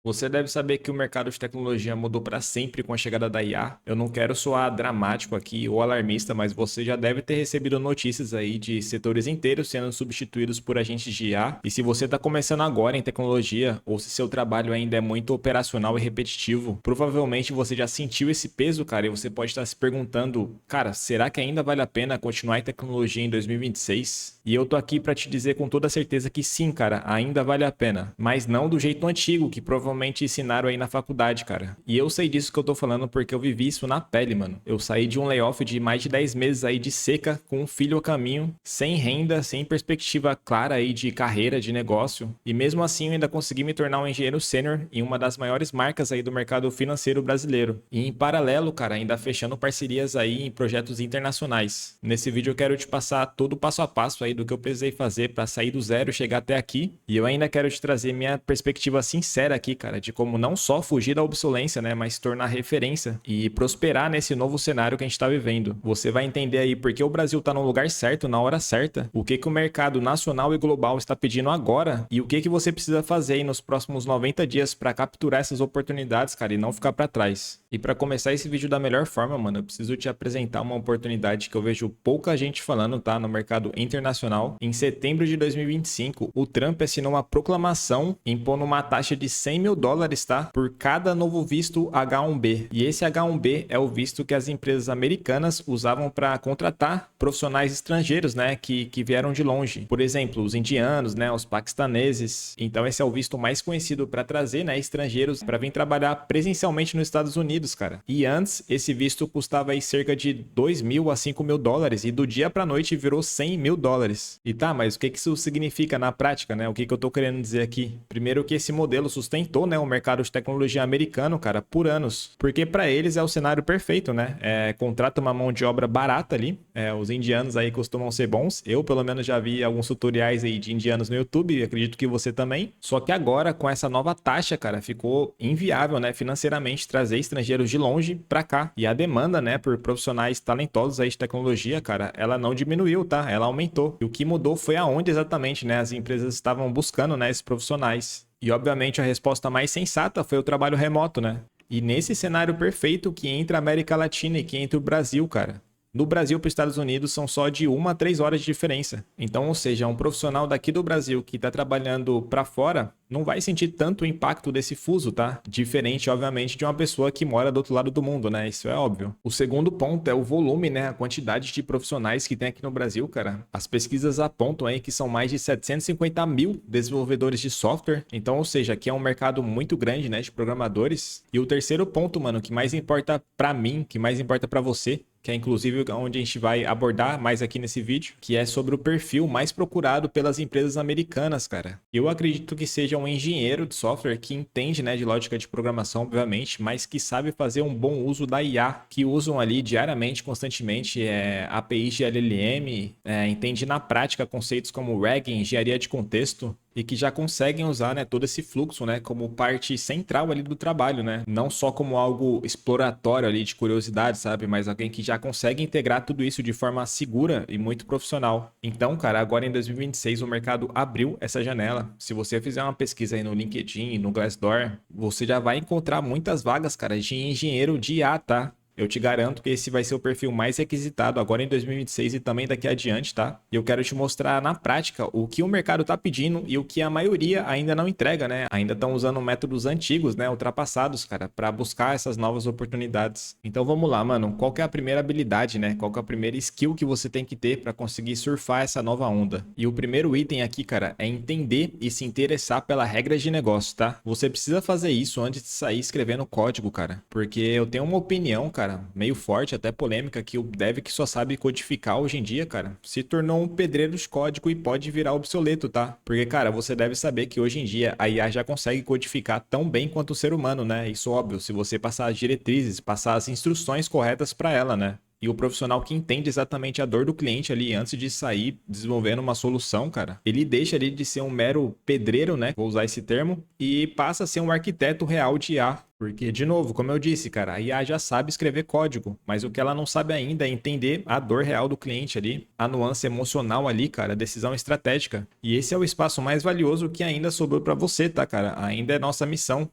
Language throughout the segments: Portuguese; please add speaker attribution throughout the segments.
Speaker 1: Você deve saber que o mercado de tecnologia mudou para sempre com a chegada da IA. Eu não quero soar dramático aqui ou alarmista, mas você já deve ter recebido notícias aí de setores inteiros sendo substituídos por agentes de IA. E se você está começando agora em tecnologia, ou se seu trabalho ainda é muito operacional e repetitivo, provavelmente você já sentiu esse peso, cara, e você pode estar se perguntando, cara, será que ainda vale a pena continuar em tecnologia em 2026? E eu tô aqui para te dizer com toda certeza que sim, cara, ainda vale a pena, mas não do jeito antigo que provavelmente ensinaram aí na faculdade, cara. E eu sei disso que eu tô falando porque eu vivi isso na pele, mano. Eu saí de um layoff de mais de 10 meses aí de seca, com um filho a caminho, sem renda, sem perspectiva clara aí de carreira, de negócio. E mesmo assim eu ainda consegui me tornar um engenheiro sênior em uma das maiores marcas aí do mercado financeiro brasileiro. E em paralelo, cara, ainda fechando parcerias aí em projetos internacionais. Nesse vídeo eu quero te passar todo o passo a passo aí do que eu precisei fazer para sair do zero e chegar até aqui. E eu ainda quero te trazer minha perspectiva sincera aqui, cara, de como não só fugir da obsolência, né, mas se tornar referência e prosperar nesse novo cenário que a gente está vivendo. Você vai entender aí porque o Brasil está no lugar certo, na hora certa, o que o mercado nacional e global está pedindo agora e o que você precisa fazer aí nos próximos 90 dias para capturar essas oportunidades, cara, e não ficar para trás. E para começar esse vídeo da melhor forma, mano, eu preciso te apresentar uma oportunidade que eu vejo pouca gente falando, tá, no mercado internacional. Em setembro de 2025, o Trump assinou uma proclamação impondo uma taxa de 100 mil dólares, tá, por cada novo visto H1B. E esse H1B é o visto que as empresas americanas usavam para contratar profissionais estrangeiros, né, que vieram de longe. Por exemplo, os indianos, né, os paquistaneses. Então esse é o visto mais conhecido para trazer, né, estrangeiros para vir trabalhar presencialmente nos Estados Unidos, cara. E antes, esse visto custava aí cerca de 2 mil a 5 mil dólares e do dia pra noite virou 100 mil dólares. E tá, mas o que isso significa na prática, né? O que eu tô querendo dizer aqui? Primeiro que esse modelo sustentou, né, o mercado de tecnologia americano, cara, por anos. Porque para eles é o cenário perfeito, né? Contrata uma mão de obra barata ali. Os indianos aí costumam ser bons. Eu, pelo menos, já vi alguns tutoriais aí de indianos no YouTube, e acredito que você também. Só que agora, com essa nova taxa, cara, ficou inviável, né, financeiramente trazer estrangeiros de longe para cá. E a demanda, né, por profissionais talentosos aí de tecnologia, cara, ela não diminuiu, tá? Ela aumentou. E o que mudou foi aonde exatamente, né, as empresas estavam buscando, né, esses profissionais. E obviamente a resposta mais sensata foi o trabalho remoto, né? E nesse cenário perfeito que entra a América Latina e que entra o Brasil, cara. No Brasil para os Estados Unidos são só de 1 a 3 horas de diferença. Então, ou seja, um profissional daqui do Brasil que está trabalhando para fora não vai sentir tanto o impacto desse fuso, tá? Diferente, obviamente, de uma pessoa que mora do outro lado do mundo, né? Isso é óbvio. O segundo ponto é o volume, né? A quantidade de profissionais que tem aqui no Brasil, cara. As pesquisas apontam aí que são mais de 750 mil desenvolvedores de software. Então, ou seja, aqui é um mercado muito grande, né? De programadores. E o terceiro ponto, mano, que mais importa para mim, que mais importa para você, que é inclusive onde a gente vai abordar mais aqui nesse vídeo, que é sobre o perfil mais procurado pelas empresas americanas, cara. Eu acredito que seja um engenheiro de software que entende, né, de lógica de programação, obviamente, mas que sabe fazer um bom uso da IA, que usam ali diariamente, constantemente, APIs de LLM, entende na prática conceitos como RAG, engenharia de contexto, e que já conseguem usar, né, todo esse fluxo, né, como parte central ali do trabalho, né? Não só como algo exploratório ali de curiosidade, sabe? Mas alguém que já consegue integrar tudo isso de forma segura e muito profissional. Então, cara, agora em 2026 o mercado abriu essa janela. Se você fizer uma pesquisa aí no LinkedIn, no Glassdoor, você já vai encontrar muitas vagas, cara, de engenheiro de IA, tá? Eu te garanto que esse vai ser o perfil mais requisitado agora em 2026 e também daqui adiante, tá? E eu quero te mostrar na prática o que o mercado tá pedindo e o que a maioria ainda não entrega, né? Ainda estão usando métodos antigos, né? Ultrapassados, cara, para buscar essas novas oportunidades. Então vamos lá, mano. Qual que é a primeira habilidade, né? Qual que é a primeira skill que você tem que ter para conseguir surfar essa nova onda? E o primeiro item aqui, cara, é entender e se interessar pela regra de negócio, tá? Você precisa fazer isso antes de sair escrevendo código, cara. Porque eu tenho uma opinião, cara, meio forte, até polêmica, que o dev que só sabe codificar hoje em dia, cara, se tornou um pedreiro de código e pode virar obsoleto, tá? Porque, cara, você deve saber que hoje em dia a IA já consegue codificar tão bem quanto o ser humano, né? Isso óbvio, se você passar as diretrizes, passar as instruções corretas para ela, né? E o profissional que entende exatamente a dor do cliente ali antes de sair desenvolvendo uma solução, cara, ele deixa ali de ser um mero pedreiro, né? Vou usar esse termo, e passa a ser um arquiteto real de IA. Porque, de novo, como eu disse, cara, a IA já sabe escrever código, mas o que ela não sabe ainda é entender a dor real do cliente ali, a nuance emocional ali, cara, a decisão estratégica. E esse é o espaço mais valioso que ainda sobrou para você, tá, cara? Ainda é nossa missão.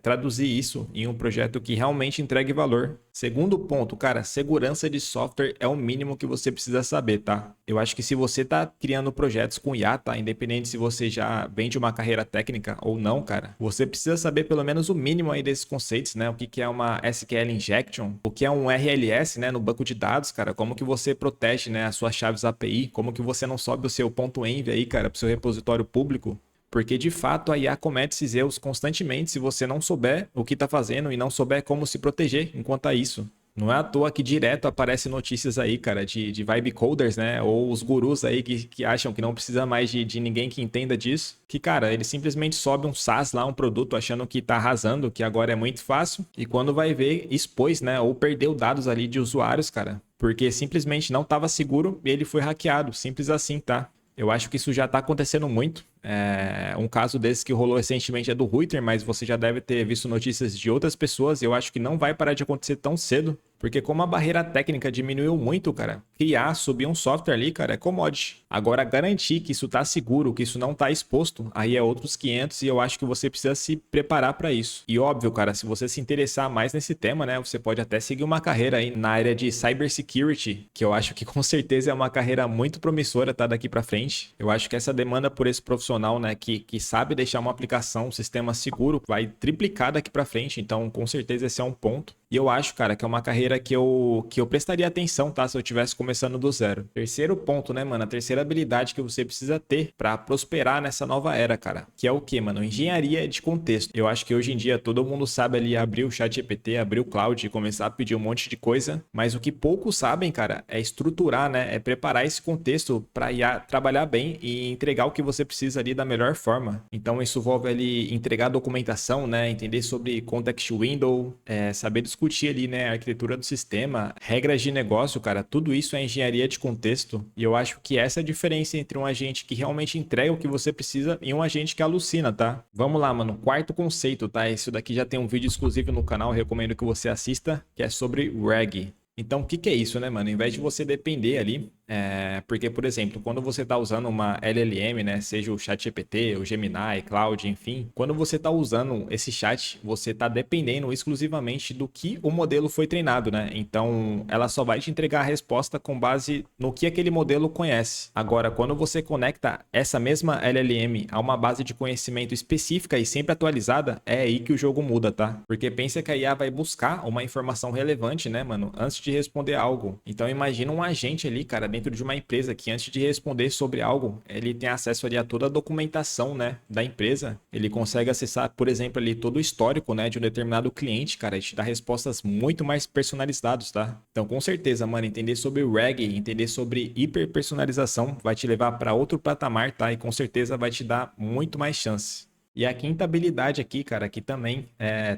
Speaker 1: traduzir isso em um projeto que realmente entregue valor. Segundo ponto, cara, segurança de software é o mínimo que você precisa saber, tá? Eu acho que se você tá criando projetos com IA, tá? Independente se você já vem de uma carreira técnica ou não, cara, você precisa saber pelo menos o mínimo aí desses conceitos, né? O que que é uma SQL injection, o que é um RLS, né, no banco de dados, cara, como que você protege, né, as suas chaves API, como que você não sobe o seu .env aí, cara, pro seu repositório público. Porque de fato a IA comete esses erros constantemente se você não souber o que está fazendo e não souber como se proteger enquanto a isso. Não é à toa que direto aparecem notícias aí, cara, de vibe coders, né? Ou os gurus aí que acham que não precisa mais de ninguém que entenda disso. Que, cara, ele simplesmente sobe um SaaS lá, um produto, achando que tá arrasando, que agora é muito fácil. E quando vai ver, expôs, né? Ou perdeu dados ali de usuários, cara. Porque simplesmente não estava seguro e ele foi hackeado. Simples assim, tá? Eu acho que isso já está acontecendo muito. Um caso desse que rolou recentemente é do Reuters, mas você já deve ter visto notícias de outras pessoas. Eu acho que não vai parar de acontecer tão cedo, porque como a barreira técnica diminuiu muito, cara, criar, subir um software ali, cara, é commodity. Agora, garantir que isso tá seguro, que isso não tá exposto, aí é outros 500 e eu acho que você precisa se preparar para isso. E óbvio, cara, se você se interessar mais nesse tema, né, você pode até seguir uma carreira aí na área de cybersecurity, que eu acho que com certeza é uma carreira muito promissora, tá, daqui para frente. Eu acho que essa demanda por esse profissional, né, que sabe deixar uma aplicação, um sistema seguro, vai triplicar daqui para frente. Então, com certeza esse é um ponto. E eu acho, cara, que é uma carreira que eu prestaria atenção, tá? Se eu estivesse começando do zero. Terceiro ponto, né, mano? A terceira habilidade que você precisa ter para prosperar nessa nova era, cara. Que é o quê, mano? Engenharia de contexto. Eu acho que hoje em dia todo mundo sabe ali abrir o ChatGPT, abrir o cloud e começar a pedir um monte de coisa. Mas o que poucos sabem, cara, é estruturar, né? É preparar esse contexto para IA trabalhar bem e entregar o que você precisa ali da melhor forma. Então isso envolve ali entregar documentação, né? Entender sobre context window, saber discutir ali, né, a arquitetura do sistema, regras de negócio, cara, tudo isso é engenharia de contexto. E eu acho que essa é a diferença entre um agente que realmente entrega o que você precisa e um agente que alucina, tá? Vamos lá, mano. Quarto conceito, tá? Isso daqui já tem um vídeo exclusivo no canal, recomendo que você assista, que é sobre RAG. Então, o que que é isso, né, mano? Em vez de você depender ali, porque, por exemplo, quando você está usando uma LLM, né, seja o ChatGPT, o Gemini, Claude, enfim, quando você está usando esse chat, você está dependendo exclusivamente do que o modelo foi treinado, né? Então, ela só vai te entregar a resposta com base no que aquele modelo conhece. Agora, quando você conecta essa mesma LLM a uma base de conhecimento específica e sempre atualizada, é aí que o jogo muda, tá? Porque pensa que a IA vai buscar uma informação relevante, né, mano, antes de responder algo. Então, imagina um agente ali, cara, dentro de uma empresa que antes de responder sobre algo, ele tem acesso ali a toda a documentação, né, da empresa. Ele consegue acessar, por exemplo, ali todo o histórico, né, de um determinado cliente, cara, e te dá respostas muito mais personalizadas, tá? Então, com certeza, mano, entender sobre o RAG, entender sobre hiperpersonalização vai te levar para outro patamar, tá? E com certeza vai te dar muito mais chance. E a quinta habilidade aqui, cara, que também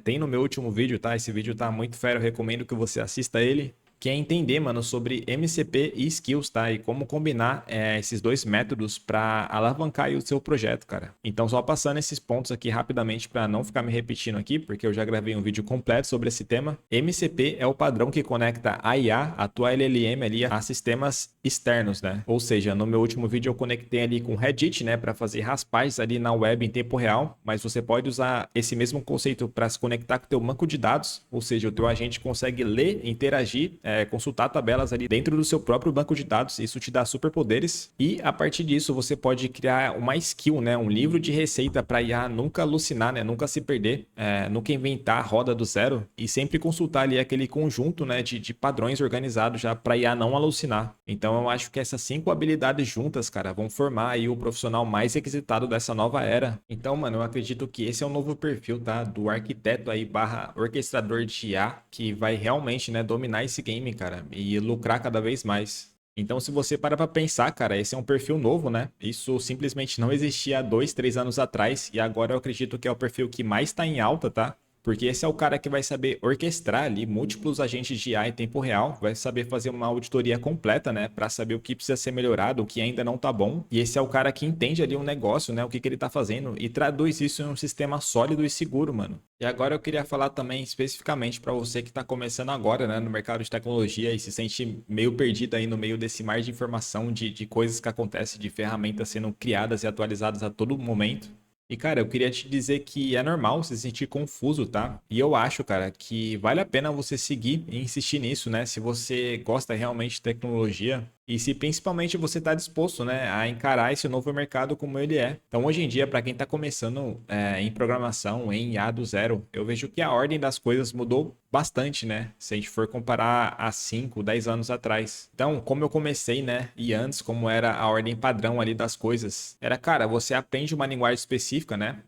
Speaker 1: tem no meu último vídeo, tá? Esse vídeo tá muito fera, eu recomendo que você assista ele. Que é entender, mano, sobre MCP e skills, tá? E como combinar esses dois métodos para alavancar aí o seu projeto, cara. Então, só passando esses pontos aqui rapidamente para não ficar me repetindo aqui, porque eu já gravei um vídeo completo sobre esse tema. MCP é o padrão que conecta a IA, a tua LLM ali, a sistemas externos, né? Ou seja, no meu último vídeo eu conectei ali com Reddit, né, para fazer raspagens ali na web em tempo real, mas você pode usar esse mesmo conceito para se conectar com o teu banco de dados, ou seja, o teu agente consegue ler, interagir, consultar tabelas ali dentro do seu próprio banco de dados. Isso te dá superpoderes. E a partir disso você pode criar uma skill, né? Um livro de receita para IA nunca alucinar, né? Nunca se perder, nunca inventar a roda do zero e sempre consultar ali aquele conjunto, né, de padrões organizados já para IA não alucinar. Então eu acho que essas 5 habilidades juntas, cara, vão formar aí o profissional mais requisitado dessa nova era. Então, mano, eu acredito que esse é o novo perfil, tá? Do arquiteto aí barra orquestrador de IA que vai realmente, né, dominar esse game, cara, e lucrar cada vez mais. Então, se você para pra pensar, cara, esse é um perfil novo, né? Isso simplesmente não existia há 2, 3 anos atrás e agora eu acredito que é o perfil que mais tá em alta, tá? Porque esse é o cara que vai saber orquestrar ali múltiplos agentes de IA em tempo real, vai saber fazer uma auditoria completa, né, para saber o que precisa ser melhorado, o que ainda não tá bom. E esse é o cara que entende ali um negócio, né, o que ele tá fazendo e traduz isso em um sistema sólido e seguro, mano. E agora eu queria falar também especificamente para você que tá começando agora, né, no mercado de tecnologia e se sente meio perdido aí no meio desse mar de informação de coisas que acontecem, de ferramentas sendo criadas e atualizadas a todo momento. E, cara, eu queria te dizer que é normal se sentir confuso, tá? E eu acho, cara, que vale a pena você seguir e insistir nisso, né? Se você gosta realmente de tecnologia e se principalmente você está disposto, né, a encarar esse novo mercado como ele é. Então, hoje em dia, para quem está começando em programação, em IA do zero, eu vejo que a ordem das coisas mudou bastante, né? Se a gente for comparar há 5, 10 anos atrás. Então, como eu comecei, né? E antes, como era a ordem padrão ali das coisas, era, cara, você aprende uma linguagem específica, né?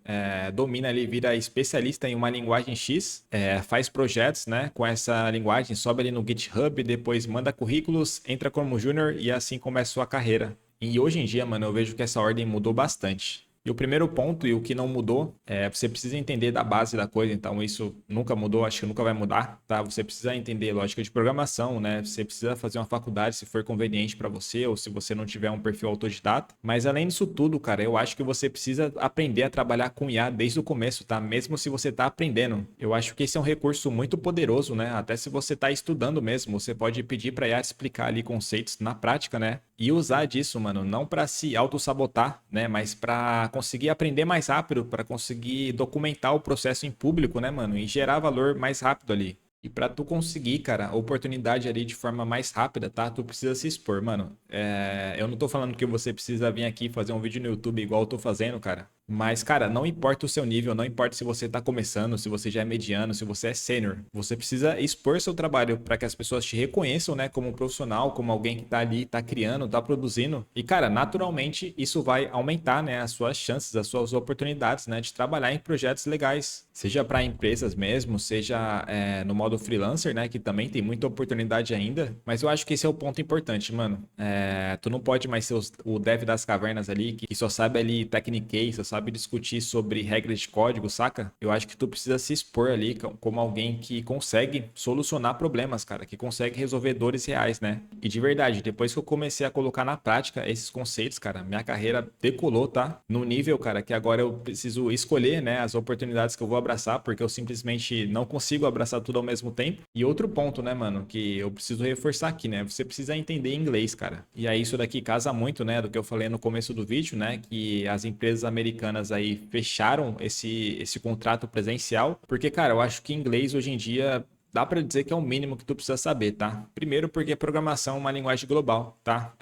Speaker 1: Domina ali, vira especialista em uma linguagem X, faz projetos, né? Com essa linguagem, sobe ali no GitHub, depois manda currículos, entra como júnior e assim começa a sua carreira. E hoje em dia, mano, eu vejo que essa ordem mudou bastante. E o primeiro ponto e o que não mudou é você precisa entender da base da coisa, então isso nunca mudou, acho que nunca vai mudar, tá? Você precisa entender lógica de programação, né? Você precisa fazer uma faculdade se for conveniente para você ou se você não tiver um perfil autodidata. Mas além disso tudo, cara, eu acho que você precisa aprender a trabalhar com IA desde o começo, tá? Mesmo se você tá aprendendo. Eu acho que esse é um recurso muito poderoso, né? Até se você tá estudando mesmo, você pode pedir para IA te explicar ali conceitos na prática, né? E usar disso, mano, não para se auto-sabotar, né? Mas para conseguir aprender mais rápido, para conseguir documentar o processo em público, né, mano? E gerar valor mais rápido ali. E para tu conseguir, cara, a oportunidade ali de forma mais rápida, tá? Tu precisa se expor, mano. Eu não tô falando que você precisa vir aqui fazer um vídeo no YouTube igual eu tô fazendo, cara. Mas, cara, não importa o seu nível, não importa se você tá começando, se você já é mediano, se você é sênior. Você precisa expor seu trabalho para que as pessoas te reconheçam, né, como um profissional, como alguém que tá ali, tá criando, tá produzindo. E, cara, naturalmente isso vai aumentar, né, as suas chances, as suas oportunidades, né, de trabalhar em projetos legais. Seja para empresas mesmo, seja no modo freelancer, né, que também tem muita oportunidade ainda. Mas eu acho que esse é o ponto importante, mano. Tu não pode mais ser o dev das cavernas ali, que só sabe ali technique, só sabe discutir sobre regras de código, saca? Eu acho que tu precisa se expor ali como alguém que consegue solucionar problemas, cara, que consegue resolver dores reais, né? E de verdade, depois que eu comecei a colocar na prática esses conceitos, cara, minha carreira decolou, tá? No nível, cara, que agora eu preciso escolher, né, as oportunidades que eu vou abraçar, porque eu simplesmente não consigo abraçar tudo ao mesmo tempo. E outro ponto, né, mano, que eu preciso reforçar aqui, né? Você precisa entender inglês, cara. E aí isso daqui casa muito, né, do que eu falei no começo do vídeo, né, que as empresas americanas aí fecharam esse contrato presencial, porque, cara, eu acho que inglês hoje em dia dá para dizer que é o mínimo que tu precisa saber, tá? Primeiro porque programação é uma linguagem global, tá?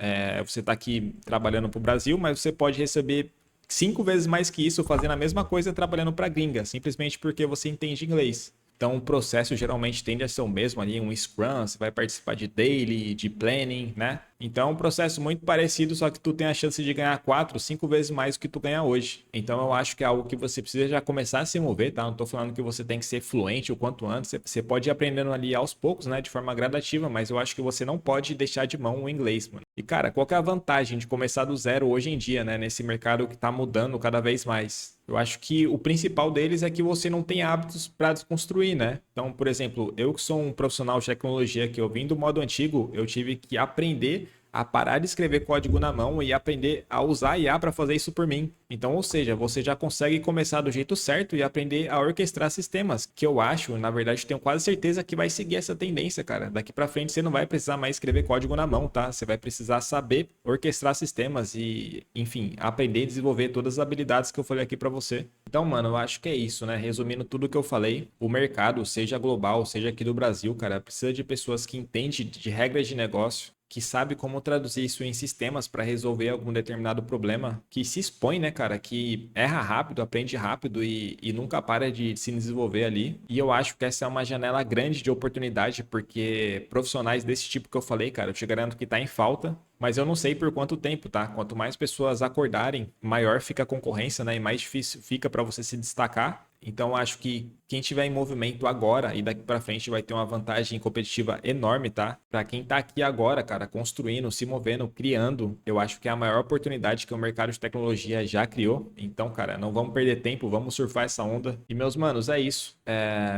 Speaker 1: Você tá aqui trabalhando para o Brasil, mas você pode receber 5 vezes mais que isso fazendo a mesma coisa trabalhando para gringa, simplesmente porque você entende inglês. Então, o processo geralmente tende a ser o mesmo ali, um Scrum, você vai participar de daily, de planning, né? Então, é um processo muito parecido, só que tu tem a chance de ganhar 4, 5 vezes mais do que tu ganha hoje. Então, eu acho que é algo que você precisa já começar a se mover, tá? Não tô falando que você tem que ser fluente o quanto antes. Você pode ir aprendendo ali aos poucos, né? De forma gradativa, mas eu acho que você não pode deixar de mão o inglês, mano. E, cara, qual que é a vantagem de começar do zero hoje em dia, né? Nesse mercado que tá mudando cada vez mais? Eu acho que o principal deles é que você não tem hábitos para desconstruir, né? Então, por exemplo, eu que sou um profissional de tecnologia que eu vim do modo antigo, eu tive que aprender a parar de escrever código na mão e aprender a usar a IA para fazer isso por mim. Então, ou seja, você já consegue começar do jeito certo e aprender a orquestrar sistemas, que eu acho, na verdade, tenho quase certeza que vai seguir essa tendência, cara. Daqui para frente você não vai precisar mais escrever código na mão, tá? Você vai precisar saber orquestrar sistemas e, enfim, aprender e desenvolver todas as habilidades que eu falei aqui para você. Então, mano, eu acho que é isso, né? Resumindo tudo que eu falei, o mercado, seja global, seja aqui do Brasil, cara, precisa de pessoas que entendem de regras de negócio, que sabe como traduzir isso em sistemas para resolver algum determinado problema, que se expõe, né, cara, que erra rápido, aprende rápido e nunca para de se desenvolver ali. E eu acho que essa é uma janela grande de oportunidade, porque profissionais desse tipo que eu falei, cara, eu te garanto que tá em falta. Mas eu não sei por quanto tempo, tá? Quanto mais pessoas acordarem, maior fica a concorrência, né? E mais difícil fica para você se destacar. Então, acho que quem tiver em movimento agora e daqui para frente vai ter uma vantagem competitiva enorme, tá? Para quem tá aqui agora, cara, construindo, se movendo, criando, eu acho que é a maior oportunidade que o mercado de tecnologia já criou. Então, cara, não vamos perder tempo, vamos surfar essa onda. E, meus manos, é isso.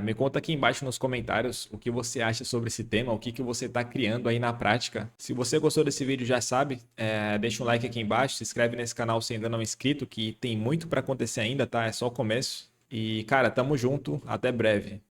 Speaker 1: Me conta aqui embaixo nos comentários o que você acha sobre esse tema, o que você tá criando aí na prática. Se você gostou desse vídeo, já sabe, deixa um like aqui embaixo, se inscreve nesse canal se ainda não é inscrito, que tem muito para acontecer ainda, tá? É só o começo. E, cara, tamo junto, até breve.